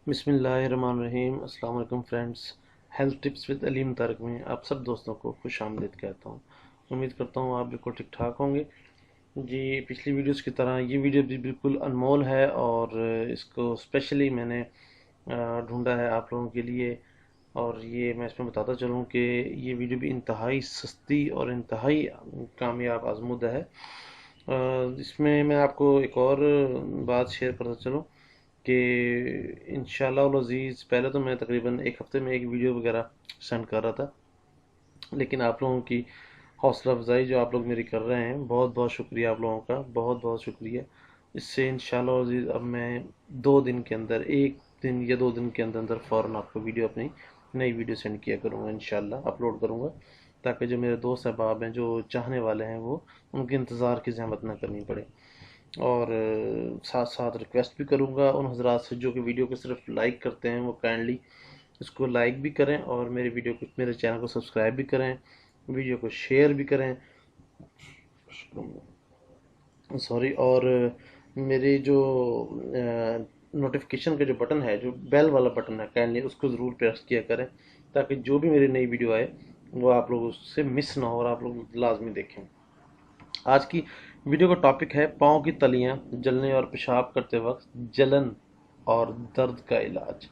बिस्मिल्लाहिर्रहमानिर्रहीम। अस्सलाम वालेकुम friends. Health tips with Aleem Tariq में आप सब दोस्तों को खुश आमदीद कहता हूँ। उम्मीद करता हूँ आप बिल्कुल ठीक ठाक होंगे। जी, पिछली वीडियोस की तरह ये वीडियो भी बिल्कुल अनमोल है और इसको स्पेशली मैंने ढूंढा है आप लोगों के लिए। और ये मैं इसमें बताता चलूँ कि ये वीडियो भी इंतहाई सस्ती और इंतहाई कामयाब आजमुदा है। इसमें मैं आपको एक और बात शेयर करता चलूँ कि इंशाल्लाह अज़ीज़, पहले तो मैं तकरीबन एक हफ़्ते में एक वीडियो वगैरह सेंड कर रहा था, लेकिन आप लोगों की हौसला अफजाई जो आप लोग मेरी कर रहे हैं, बहुत बहुत शुक्रिया आप लोगों का, बहुत बहुत शुक्रिया। इससे इंशाल्लाह अज़ीज़ अब मैं 2 दिन के अंदर, 1 दिन या 2 दिन के अंदर अंदर फ़ौरन आपको वीडियो, अपनी नई वीडियो सेंड किया करूँगा, इंशाल्लाह अपलोड करूँगा, ताकि जो मेरे दोस्त अहबाब हैं, जो चाहने वाले हैं, वो उनके इंतज़ार की ज़हमत ना करनी पड़े। और साथ साथ रिक्वेस्ट भी करूँगा उन हजरात से जो कि वीडियो को सिर्फ लाइक करते हैं, वो काइंडली इसको लाइक भी करें और मेरे चैनल को सब्सक्राइब भी करें, वीडियो को शेयर भी करें, सॉरी। और मेरे जो नोटिफिकेशन का जो बटन है, जो बेल वाला बटन है, काइंडली उसको ज़रूर प्रेस किया करें, ताकि जो भी मेरी नई वीडियो आए वो आप लोग उससे मिस ना हो और आप लोग लाजमी देखें। आज की वीडियो का टॉपिक है पाँव की तलियां जलने और पेशाब करते वक्त जलन और दर्द का इलाज।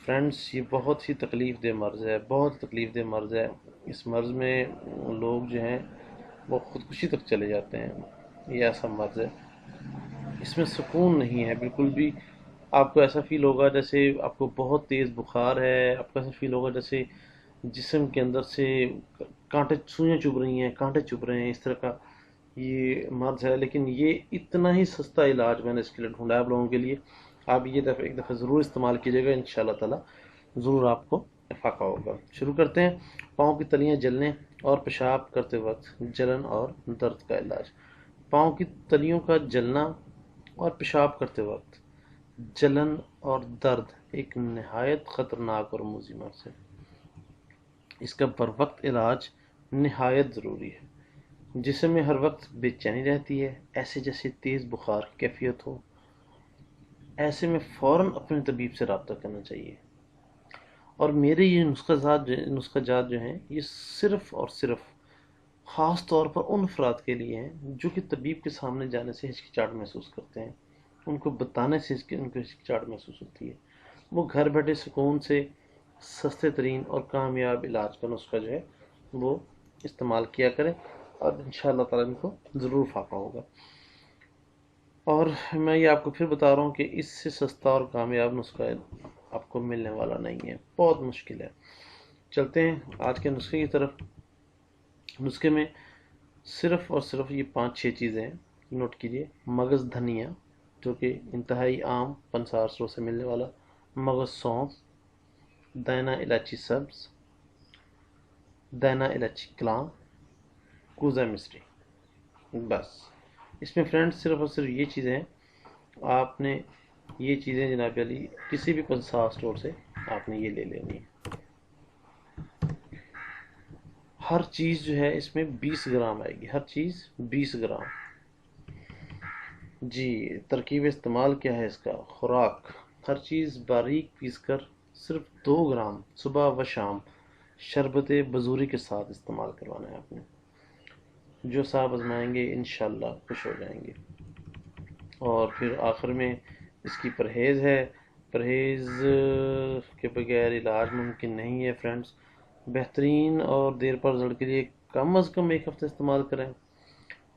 फ्रेंड्स, ये बहुत ही तकलीफ़ दह मर्ज़ है, बहुत तकलीफ़ दह मर्ज़ है। इस मर्ज़ में लोग जो हैं वो ख़ुदकुशी तक चले जाते हैं। ये ऐसा मर्ज़ है, इसमें सुकून नहीं है बिल्कुल भी। आपको ऐसा फील होगा जैसे आपको बहुत तेज़ बुखार है, आपको ऐसा फील होगा जैसे जिस्म के अंदर से कांटे, सुइयाँ चुभ रही हैं, कांटे चुभ रहे हैं, इस तरह का ये मर्ज़ है। लेकिन ये इतना ही सस्ता इलाज मैंने इसके लिए ढूंढा है आप लोगों के लिए। आप ये एक दफ़ा ज़रूर इस्तेमाल कीजिएगा, इंशाल्लाह ताला ज़रूर आपको इफाका होगा। शुरू करते हैं। पाँव की तलियां जलने और पेशाब करते वक्त जलन और दर्द का इलाज। पाँव की तलियों का जलना और पेशाब करते वक्त जलन और दर्द एक नहायत ख़तरनाक और मुज़ी मर्ज़ है। इसका बर वक्त इलाज नहायत ज़रूरी है। जिस्म में हर वक्त बेचैनी रहती है, ऐसे जैसे तेज़ बुखार की कैफियत हो। ऐसे में फ़ौरन अपने तबीब से रब्ता करना चाहिए। और मेरे ये नुस्खा जात जो हैं, ये सिर्फ़ और सिर्फ़ ख़ास तौर पर उन अफराद के लिए हैं जो कि तबीब के सामने जाने से हिचकिचाहट महसूस करते हैं, उनको बताने से उनको हिचकिचाहट महसूस होती है। वो घर बैठे सुकून से सस्ते तरीन और कामयाब इलाज का नुस्खा जो है वो इस्तेमाल किया करें, और इंशाअल्लाह ताला इनको ज़रूर फ़ायदा होगा। और मैं ये आपको फिर बता रहा हूँ कि इससे सस्ता और कामयाब नुस्खा आपको मिलने वाला नहीं है, बहुत मुश्किल है। चलते हैं आज के नुस्खे की तरफ। नुस्खे में सिर्फ़ और सिर्फ ये 5-6 चीज़ें हैं, नोट कीजिए। मगज़ धनिया, जो कि इंतहाई आम पंसार स्टोर से मिलने वाला। मगज़ सौंफ, दाना इलायची सब्ज़, दाना इलायची कलां, कूज़ा मिश्री। बस इसमें फ्रेंड्स सिर्फ और सिर्फ ये चीज़ें हैं। आपने ये चीज़ें जनाब अली किसी भी पंसार स्टोर से आपने ये ले लेनी है। हर चीज़ जो है इसमें 20 ग्राम आएगी, हर चीज़ 20 ग्राम। जी, तरकीब इस्तेमाल क्या है इसका? खुराक, हर चीज़ बारीक पीस कर सिर्फ 2 ग्राम सुबह व शाम शरबत बजूरी के साथ इस्तेमाल करवाना है आपने। जो साहब आजमाएंगे इंशाल्लाह खुश हो जाएंगे। और फिर आखिर में इसकी परहेज़ है। परहेज़ के बगैर इलाज मुमकिन नहीं है फ्रेंड्स। बेहतरीन और देर पर रिजल्ट के लिए कम अज़ कम 1 हफ़्ता इस्तेमाल करें।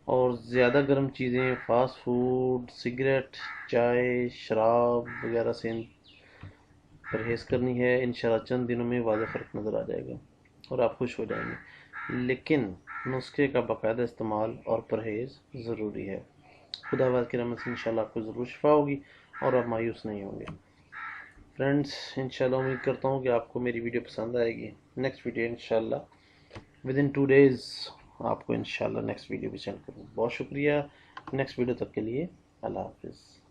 और ज़्यादा गर्म चीज़ें, फास्ट फूड, सिगरेट, चाय, शराब वगैरह से परहेज़ करनी है। इंशाल्लाह चंद दिनों में वाज़ेह फ़र्क नज़र आ जाएगा और आप खुश हो जाएंगे। लेकिन नुस्खे का बाकायदा इस्तेमाल और परहेज़ ज़रूरी है। खुदावंद की रहमत से इंशाल्लाह आपको ज़रूर शिफा होगी और आप मायूस नहीं होंगे। फ्रेंड्स, इंशाल्लाह उम्मीद करता हूँ कि आपको मेरी वीडियो पसंद आएगी। नेक्स्ट वीडियो इंशाल्लाह विद इन 2 डेज़ आपको इंशाल्लाह नेक्स्ट वीडियो भी सेंड करूँ। बहुत शुक्रिया। नेक्स्ट वीडियो तक के लिए अल्लाह हाफिज़।